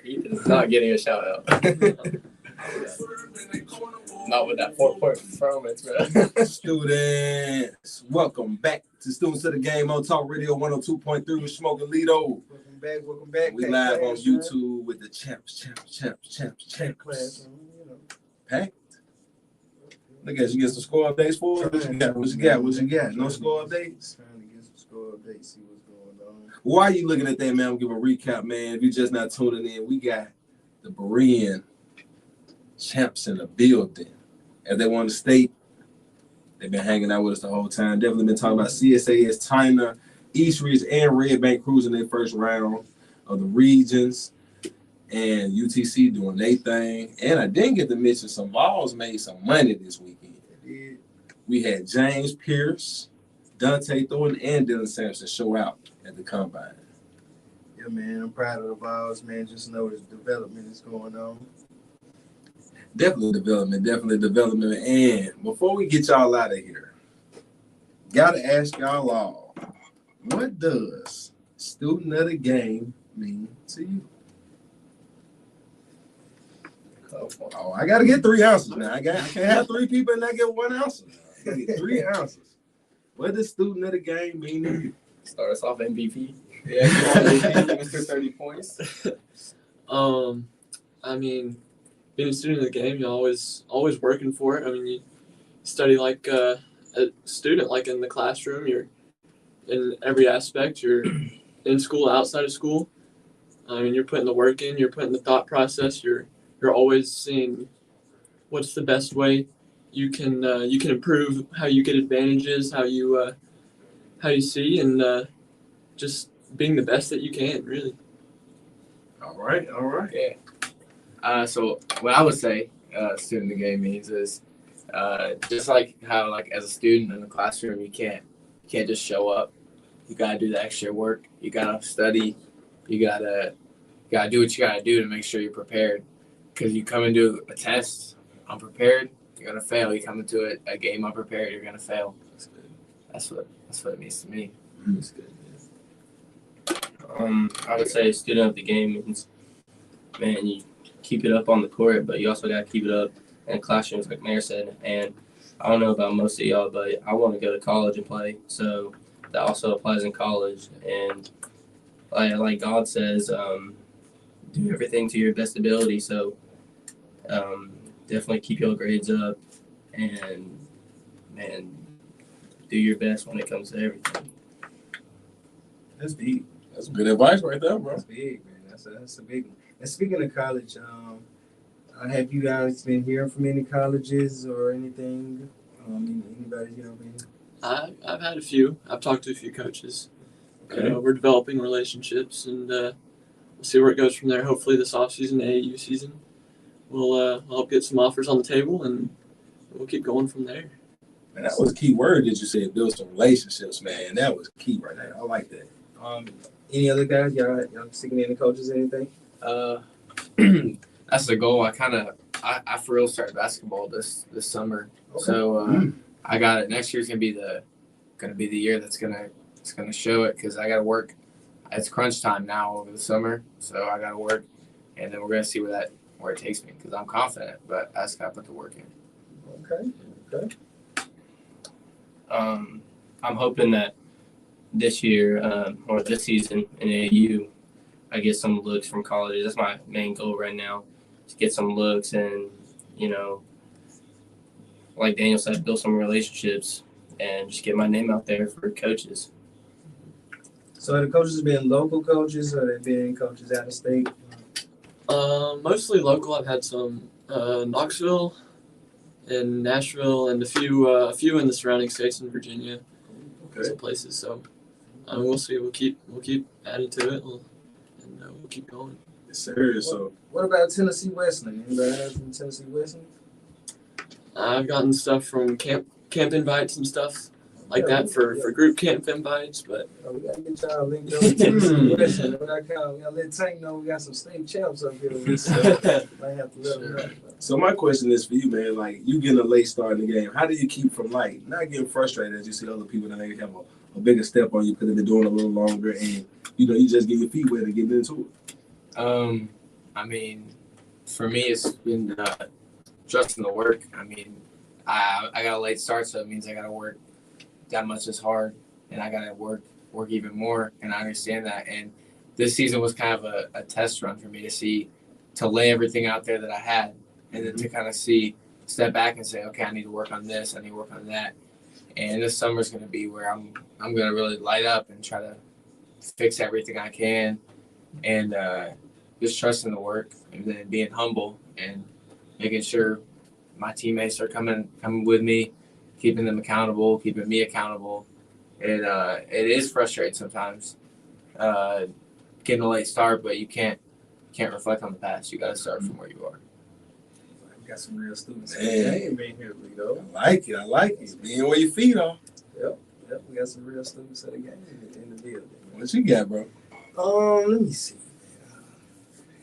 Ethan is not getting a shout out. Not with that 4-point performance, bro. Students, welcome back to Students of the Game on Talk Radio 102.3 with Smoking Lito. Welcome back. We live on YouTube with the champs. Packed. Look at you get some score updates for us. What you got? No score updates? Trying to get some score updates, see what's going on. Why are you looking at that, man? I'll give a recap, man. If you're just not tuning in, we got the Berean champs in the building. As they won the state, they've been hanging out with us the whole time. Definitely been talking about CSA's Tyner, East Ridge, and Red Bank cruising their first round of the regions. And UTC doing their thing. And I didn't get to mention some Vols made some money this weekend. We had James Pierce, Dante Thornton, and Dylan Sampson show out at the Combine. Yeah, man, I'm proud of the Vols, man. Just know this development is going on. Definitely development. And before we get y'all out of here, gotta ask y'all all, what does student of the game mean to you? Oh, I gotta get 3 ounces now. I can't have 3 people and not get 1 ounce. I gotta get 3 ounces. What does student of the game mean to you? Start us off MVP. Yeah, Mr. 30 points. I mean, being a student of the game, you're always working for it. I mean, you study like a student, like in the classroom. You're in every aspect. You're in school, outside of school. I mean, you're putting the work in. You're putting the thought process. You're always seeing what's the best way you can improve, how you get advantages, how you see, and just being the best that you can, really. All right. Yeah. So what I would say student of the game means is just like how, like, as a student in the classroom, you can't just show up. You gotta do the extra work. You gotta study. You gotta do what you gotta do to make sure you're prepared. Because you come into a test unprepared, you're gonna fail. You come into a game unprepared, you're gonna fail. That's good. That's what it means to me. That's good. I would say student of the game means, man, you keep it up on the court, but you also got to keep it up in classrooms, like Mayor said. And I don't know about most of y'all, but I want to go to college and play. So that also applies in college. And like God says, do everything to your best ability. So definitely keep your grades up and do your best when it comes to everything. That's deep. That's good advice right there, bro. That's big, man. That's a big one. And speaking of college, have you guys been hearing from any colleges or anything? Anybody, I've had a few. I've talked to a few coaches. Okay. We're developing relationships, and we'll see where it goes from there. Hopefully this offseason, AAU season, we'll help get some offers on the table, and we'll keep going from there. Man, that was a key word that you said, build some relationships, man. That was key right there. I like that. Any other guys? Y'all seeking any coaches or anything? That's the goal. I for real started basketball this summer. Okay. So I got it. Next year's gonna be the year that's gonna show it, because I gotta work. It's crunch time now over the summer, so I gotta work, and then we're gonna see where it takes me, because I'm confident, but I just gotta put the work in. Okay. I'm hoping that this year or this season in AAU, I get some looks from colleges. That's my main goal right now, to get some looks and, like Daniel said, build some relationships and just get my name out there for coaches. So have the coaches been local coaches, or they've been coaches out of state? Mostly local. I've had some Knoxville and Nashville, and a few in the surrounding states in Virginia, some places. So we'll see. We'll keep adding to it, and we'll keep going. Yes, sir. So what about Tennessee Wesleyan? Anybody heard from Tennessee Wesleyan? I've gotten stuff from camp invites and stuff like that for group camp invites, but we gotta get y'all linked up with Tennessee Western. We gotta let Tank know we got some state champs up here. Might have to let them know. So my question is for you, man. Like, you getting a late start in the game, how do you keep from like not getting frustrated as you see other people that maybe have a bigger step on you because they've been doing it a little longer, and you just get your feet wet and get into it? I mean, for me, it's been trusting the work. I mean, I got a late start, so it means I got to work that much as hard, and I got to work even more, and I understand that. And this season was kind of a test run for me to lay everything out there that I had, and then to kind of step back and say, okay, I need to work on this, I need to work on that. And this summer is going to be where I'm going to really light up and try to fix everything I can, and just trusting the work, and then being humble and making sure my teammates are coming with me, keeping them accountable, keeping me accountable. And it is frustrating sometimes getting a late start, but you can't reflect on the past. You got to start from where you are. We got some real students. Man, being here, Lito. I like it. Being where your feet are. Yep. We got some real students at the game in the building. What you got, bro? Let me see.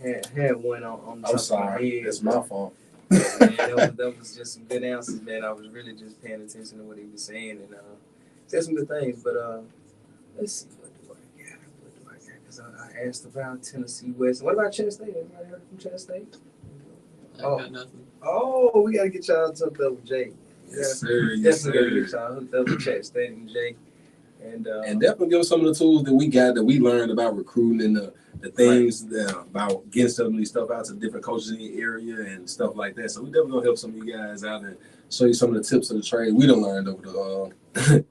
Had one on the top of my head. That's my fault. Man, that was just some good answers, man. I was really just paying attention to what he was saying, and said some good things. But let's see, what do I got? Because I asked about Tennessee West. What about Chess State? Anybody heard from Chess State? I got nothing. Oh, we gotta get y'all hooked up with Jay. Yes, sir. Definitely gotta get y'all hooked up with Chess State and Jay. And definitely give us some of the tools that we got that we learned about recruiting and the things about getting some of these stuff out to different coaches in the area and stuff like that. So we definitely gonna help some of you guys out and show you some of the tips of the trade we done learned over the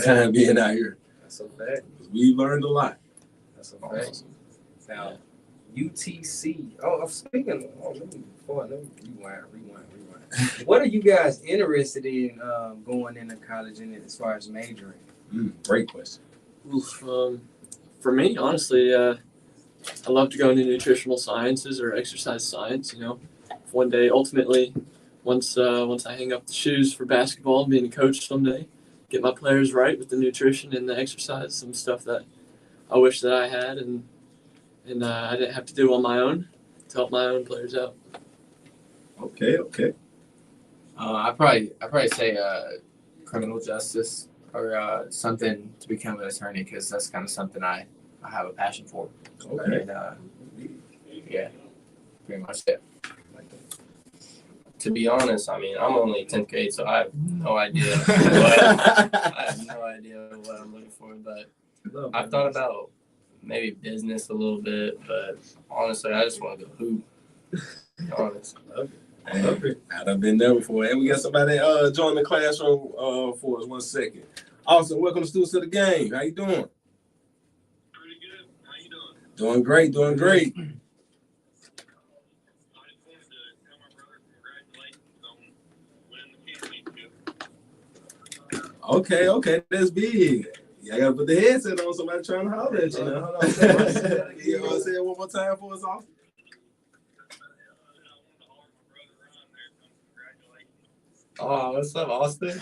time being out here. That's a fact. We learned a lot. That's a fact. Now, UTC. Oh, I'm speaking. Let me rewind. What are you guys interested in going into college in as far as majoring? Great question. For me, honestly, I love to go into nutritional sciences or exercise science. One day, ultimately, once I hang up the shoes for basketball, being a coach someday, get my players right with the nutrition and the exercise, some stuff that I wish that I had and I didn't have to do on my own to help my own players out. Okay. I probably say criminal justice or something to become an attorney, because that's kind of something I have a passion for. Okay. And, yeah, pretty much it. To be honest, I mean, I'm only 10th grade, so I have no idea what I'm looking for. But I've thought about maybe business a little bit, but honestly, I just want to go hoop. To be honest. I've been there before. And we got somebody join the classroom for us. 1 second. Awesome. Welcome to Students of the Game. How you doing? Pretty good. How you doing? Doing great. I just wanted to tell my brother congratulations on winning the championship. Okay. That's big. I gotta put the headset on. Somebody trying to holler at you now. Hold on. You want to say it one more time for us, Austin? Oh, what's up, Austin?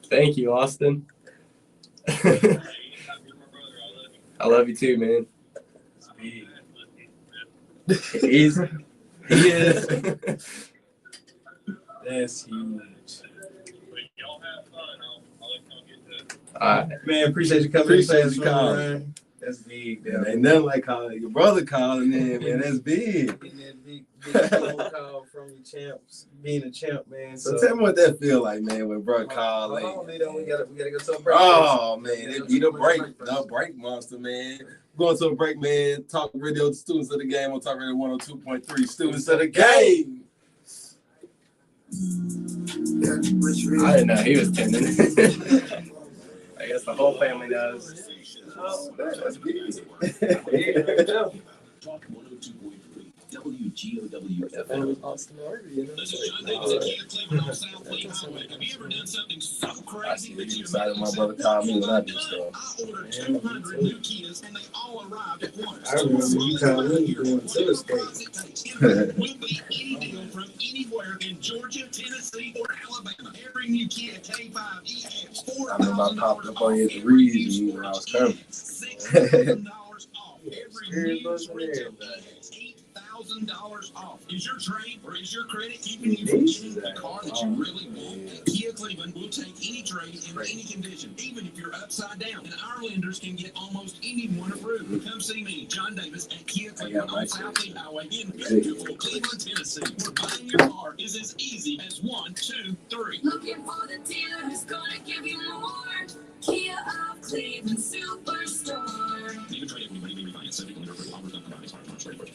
Thank you, Austin. I love you too, man. He is. That's huge. Y'all have fun. I'll let y'all get to it. All right. Man, appreciate you coming. Appreciate you calling. That's big. Yeah, ain't nothing like calling your brother calling in, man. That's big. Getting that big phone call from your champs, being a champ, man. So tell me what that feel like, man, when bro call. Hold on, Lito, we gotta go to a break. Oh man, it be the break monster, man. Going to a break, man. Talk radio to Students of the Game on Talk Radio 102.3. Students of the Game. I didn't know he was tending. I guess the whole family knows. That's big. Talk 102.3 WGOW FM. Austin already, This is John Davis at Kia Cleveland on South Lake Highway. Have you ever done something so crazy that you excited my brother called me when I do stuff. I ordered 200 new Kias and they all arrived at once. I remember you called me going to the States. Will be any deal from anywhere in Georgia, Tennessee, or Alabama. bring you Kia K5 EX I remember I popped up on your reads when I was coming. $6,000 off. Every used retail EX, $8,000 off. Is your trade or is your credit keeping you from getting the car that you really want? At Kia Cleveland will take any trade in any condition, even if you're upside down. And our lenders can get almost anyone approved. Come see me, John Davis, at Kia Cleveland on South Lee Highway in beautiful Cleveland, Tennessee. Where buying your car is as easy as 1, 2, 3. Looking for the dealer who's gonna give you more. Kia of Cleveland Superstore. Even trade if anybody may refinance, subject to lender approval. Offers done for buyers, March 31st.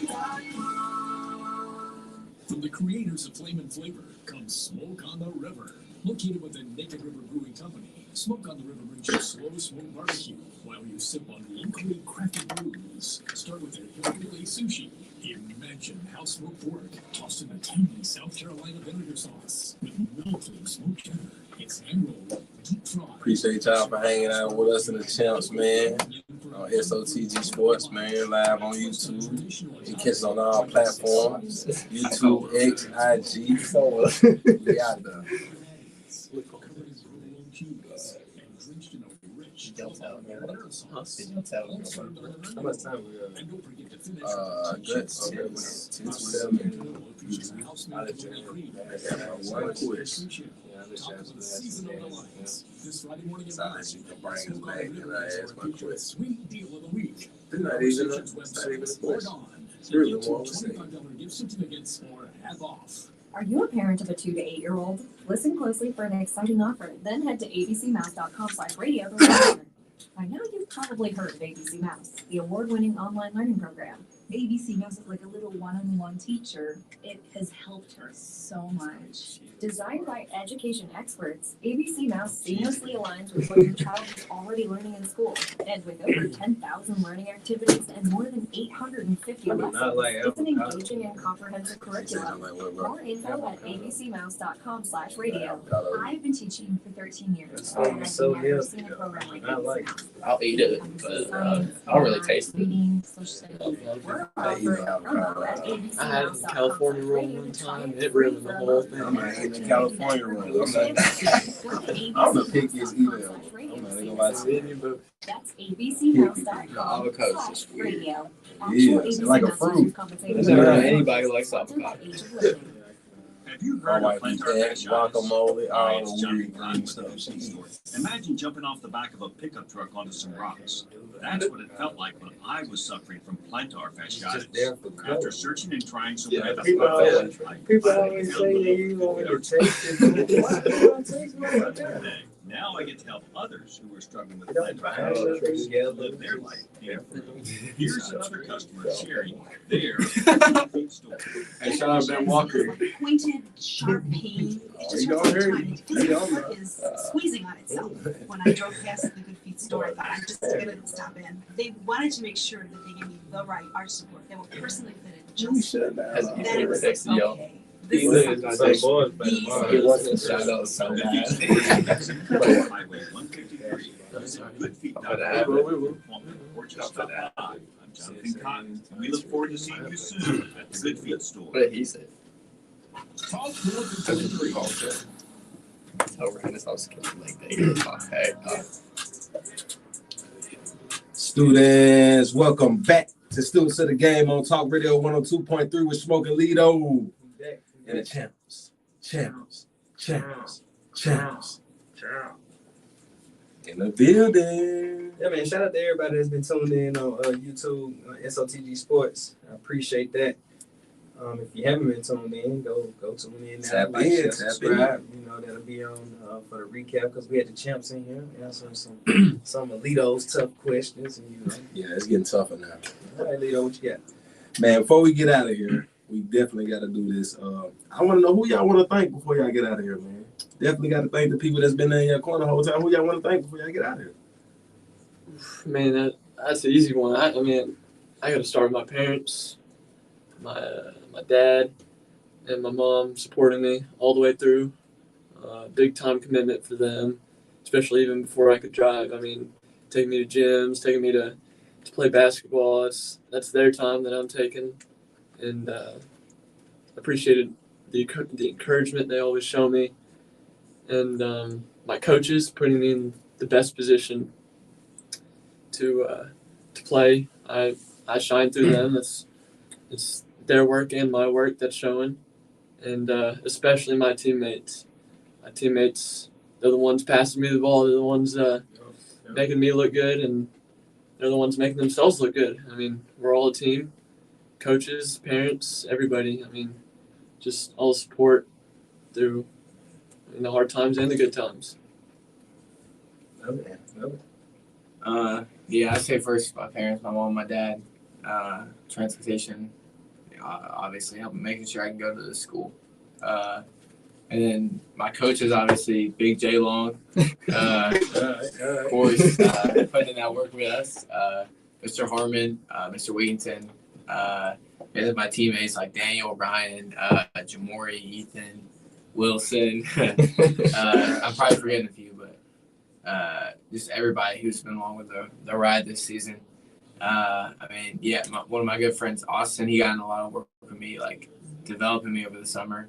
KiaCleveland.com. From the creators of Flame and Flavor comes Smoke on the River. Located within Naked River Brewing Company, Smoke on the River brings you slow smoke barbecue while you sip on locally crafted brews. Start with their hillbilly sushi. Imagine how smoked pork tossed in a tangy South Carolina vinegar sauce with melted smoked cheddar. It's hand rolled, deep fried. Appreciate y'all for hanging out with us in the Champs, man. On SOTG Sports, man, live on YouTube. You can catch us on all platforms. YouTube, X, IG. We out there. How much time we got? Good. 2:07. One quiz. So you can bring us back and I ask my quiz. They're not even a quiz. It's really more of a Are you a parent of a 2 to 8-year-old? Listen closely for an exciting offer. Then head to abcmouse.com/radio to learn. I know you've probably heard of ABC Mouse, the award-winning online learning program. ABC Mouse is like a little one-on-one teacher. It has helped her so much. Designed by education experts, ABC Mouse seamlessly aligns with what your child is already learning in school. And with over 10,000 learning activities and more than 850 lessons, it's an engaging and comprehensive curriculum. More info at abcmouse.com/radio. I've been teaching for 13 years. Oh, and I've so never healthy. seen a program like I like this. I'll eat it, but I don't really taste it. Reading, social studies. We're offering a promo at I had a abcmouse.com/radio California roll one time. It ruined the whole thing. I'm not eating the California roll. I'm the pickiest eater. I'm not even gonna lie to you. That's abcmouse.com/radio. Yeah, it's like a fruit. Anybody likes avocado. Have you My heard of wife eats plantar eggs, guacamole, all It's the jumping weird right green with stuff the she store. eats. Imagine jumping off the back of a pickup truck onto some rocks. That's what it felt like when I was suffering from plantar fasciitis. After searching and trying some People always say that you want to taste it. Why do you want to taste it? Now I get to help others who are struggling with plantar fasciitis live their life. Here's another customer sharing their story. Hey, shout out Ben Walker. Pointed, sharp pain. It just hurts all the time. It feels like the foot is squeezing on itself. When I drove past the Good Feet store, I thought I'm just gonna stop in. They wanted to make sure that they gave me the right arch support. They were personally fitted. Just that it was like, okay. This is He wasn't shout out so bad. Highway 153. Good Feet. I'm Jonathan Cotton. We look forward to seeing you soon at the Good Feet store. What did he say? Talk 453. Tell Ryan I was killing like that. Students, welcome back to Students of the Game on Talk Radio 102.3 with Smoke and Lito. And the champs. In the building. Yeah, man, shout out to everybody that's been tuned in on YouTube, SOTG Sports. I appreciate that. If you haven't been tuned in, go tune in. Tap Like, in, share, tap subscribe. You know, that'll be on for the recap because we had the champs in here answering some of Lito's tough questions. And, you know. Yeah, it's getting tougher now. All right, Lito, what you got? Man, before we get out of here, we definitely got to do this. I want to know who y'all want to thank before y'all get out of here, man. Definitely got to thank the people that's been in your corner the whole time. Who y'all want to thank before y'all get out of here? Man, that's an easy one. I mean, I got to start with my parents, my dad, and my mom supporting me all the way through. Big time commitment for them, especially even before I could drive. I mean, taking me to gyms, taking me to play basketball. That's their time that I'm taking, and appreciated the encouragement they always show me. and my coaches putting me in the best position to play. I shine through them. It's their work and my work that's showing, and especially my teammates. My teammates, they're the ones passing me the ball. They're the ones making me look good, and they're the ones making themselves look good. I mean, we're all a team. Coaches, parents, everybody. I mean, just all the support through the hard times and the good times. Yeah, I'd say first my parents, my mom, my dad, transportation, obviously helping making sure I can go to the school. And then my coaches, obviously, Big J Long, of course, putting in that work with us, Mr. Harmon, Mr. Wigginton, and then my teammates like Daniel, Ryan, Jamori, Ethan, Wilson. I'm probably forgetting a few, but just everybody who's been along with the ride this season. I mean, yeah, one of my good friends, Austin, he got in a lot of work with me, like developing me over the summer.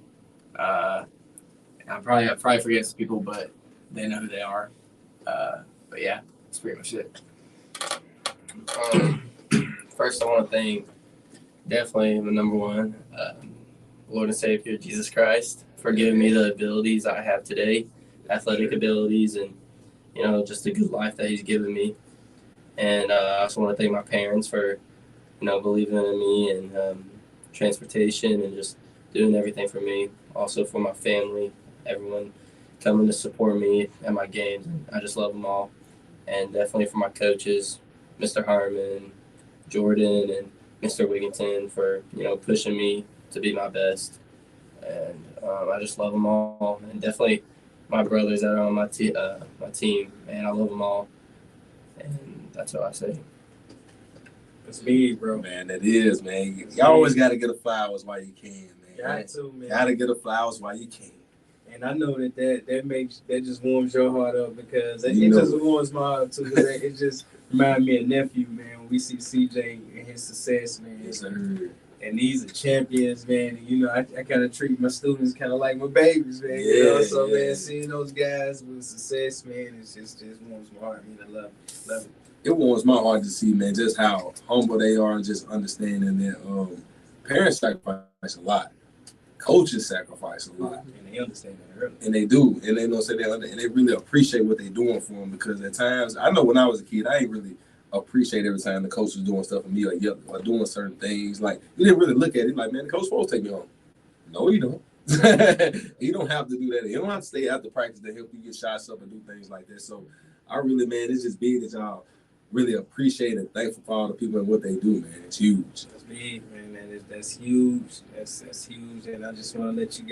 I'm probably forgetting some people, but they know who they are. But yeah, that's pretty much it. First, I want to thank definitely the number one, Lord and Savior Jesus Christ, for giving me the abilities I have today, athletic abilities, and just a good life that He's given me. And I also want to thank my parents for believing in me and transportation and just doing everything for me. Also for my family, everyone coming to support me at my games. I just love them all. And definitely for my coaches, Mr. Harmon, Jordan, and Mr. Wigginton for, pushing me to be my best. And I just love them all. And definitely my brothers that are on my team, man, I love them all. And that's what I say. That's me, bro. Man, that is, man. You always got to get the flowers while you can, man. Got to, man. Got to get the flowers while you can. And I know that just warms your heart up because it just warms my heart too. It just reminds me of nephew, man. When we see CJ and his success, man. Yes, sir. And these are champions, man. And, I kind of treat my students kind of like my babies, man. Yeah, So, yeah. man, seeing those guys with success, man, it just warms my heart. I mean, I love it. It warms my heart to see, man, just how humble they are and just understanding that parents sacrifice a lot. Coaches sacrifice a lot. And they understand that early. And they do. And they and they really appreciate what they're doing for them because at times, I know when I was a kid, I ain't really appreciate every time the coach was doing stuff for me or doing certain things. Like, you didn't really look at it like, man, the coach supposed to take me home. No, you don't. You don't have to do that. You don't have to stay after practice to help you get shots up and do things like that. So I really, man, it's just big that y'all really appreciate and thankful for all the people and what they do, man. It's huge. That's big, man. That's huge. That's huge. And I just want to let you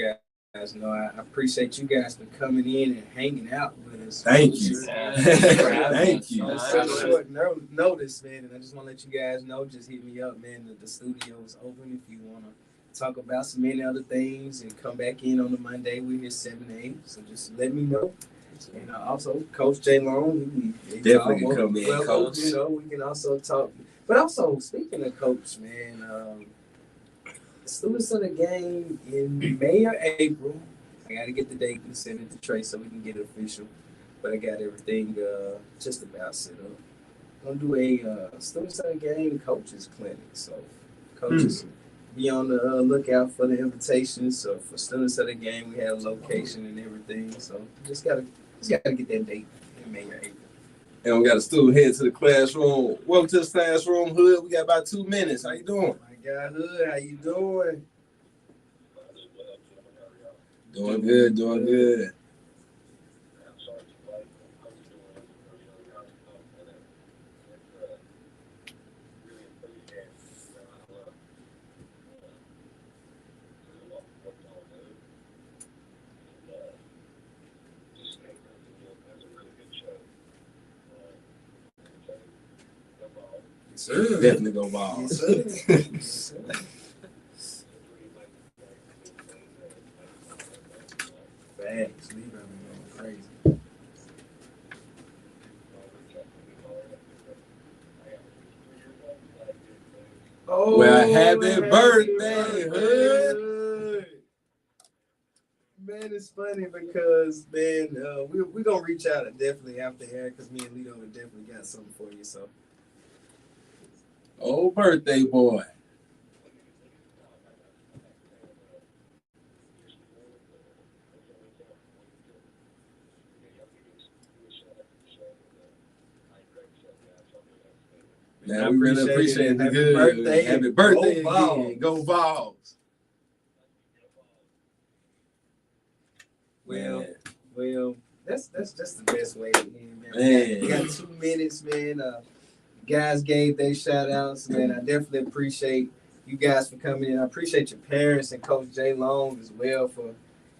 guys know I appreciate you guys for coming in and hanging out with us. Thank you. Thank you. On such short notice, man. And I just want to let you guys know, just hit me up, man. The studio is open if you want to talk about some many other things and come back in on the Monday. We're here 7 to 8. So just let me know. And also, Coach J Long, he definitely can come in, Coach. We can also talk. But also, speaking of Coach, man, the students of the game in May or April, I got to get the date and send it to Trey so we can get it official. But I got everything just about set up. I'm going to do a students of the game coaches clinic. So coaches be on the lookout for the invitations. So for students of the game, we have location and everything. So just gotta get that date in May or April. And we got a student head to the classroom. Welcome to the classroom, Hood. We got about 2 minutes. How you doing? My guy Hood, how you doing? Doing good, doing good. Sir. Definitely go ball. Yes, sir. Yes, sir. Facts. Leave everyone crazy. Oh, well, happy birthday, Hood. Man, it's funny because, man, we're going to reach out definitely after air because me and Lito have definitely got something for you. So, oh, birthday boy. Man, we really appreciate the good. Birthday. Happy birthday Go again. Go Vols. Well, that's just the best way to end, man. Man. We got 2 minutes, man. Guys gave their shout outs, man. I definitely appreciate you guys for coming in. I appreciate your parents and Coach J Long as well for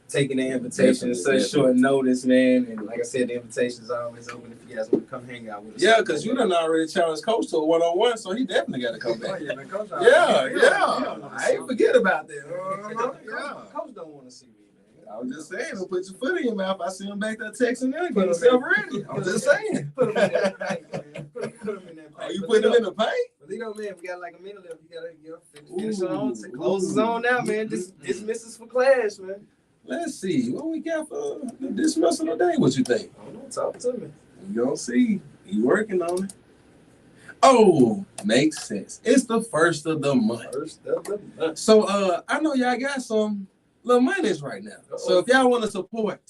taking the invitation at such short notice, man. And like I said, the invitation is always open if you guys want to come hang out with us. Yeah, because you done already challenged Coach to a one-on-one, so he definitely got to come back. Oh, yeah, man, Coach, I ain't forget about that. Coach don't want to see me, man. I was just saying, don't put your foot in your mouth. I see him back there texting there, get yourself ready. I'm just saying. Put him in that paint, man. Put him in that paint. Oh, you put him in the paint? But Lito, man, we got like a minute left. You gotta finish on. Close us on now, man. Dismiss us for class, man. Let's see. What we got for the dismissal today? What you think? I don't know. Talk to me. You gonna see. You working on it. Oh, makes sense. It's the first of the month. So I know y'all got some little monies right now. So if y'all want to support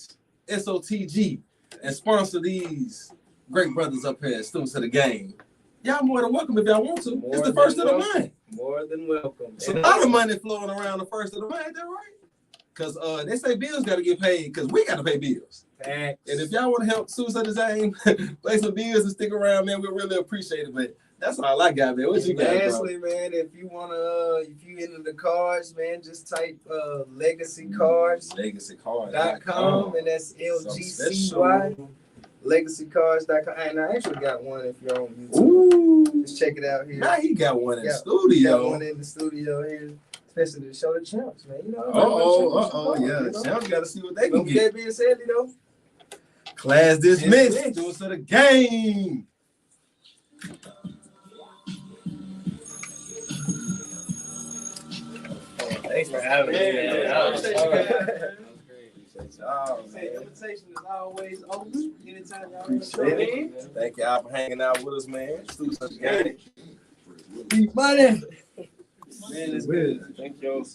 SOTG and sponsor these great brothers up here, students of the game, y'all more than welcome if y'all want to. It's the first of the month. More than welcome. It's a lot of money flowing around the first of the month, ain't that right? Because they say bills got to get paid because we got to pay bills. Facts. And if y'all want to help Suicide Design pay some bills and stick around, man, we really appreciate it. But that's all I got, man. What you got, lastly, man, if you into the cards, man, just type legacycards.com, and that's LGCY. LegacyCards.com. And I actually got one if you're on YouTube. Ooh. Just check it out here. Now he got one in the studio. Got one in the studio here. Especially to show the champs, man. You know. Yeah. Champs got to see what they can get. get. That being said, Lito. Class dismissed. Do it to the game. Thanks for having me. Invitation is always open. Anytime y'all Thank y'all for hanging out with us, man. Money. Man, it's good. Thank y'all.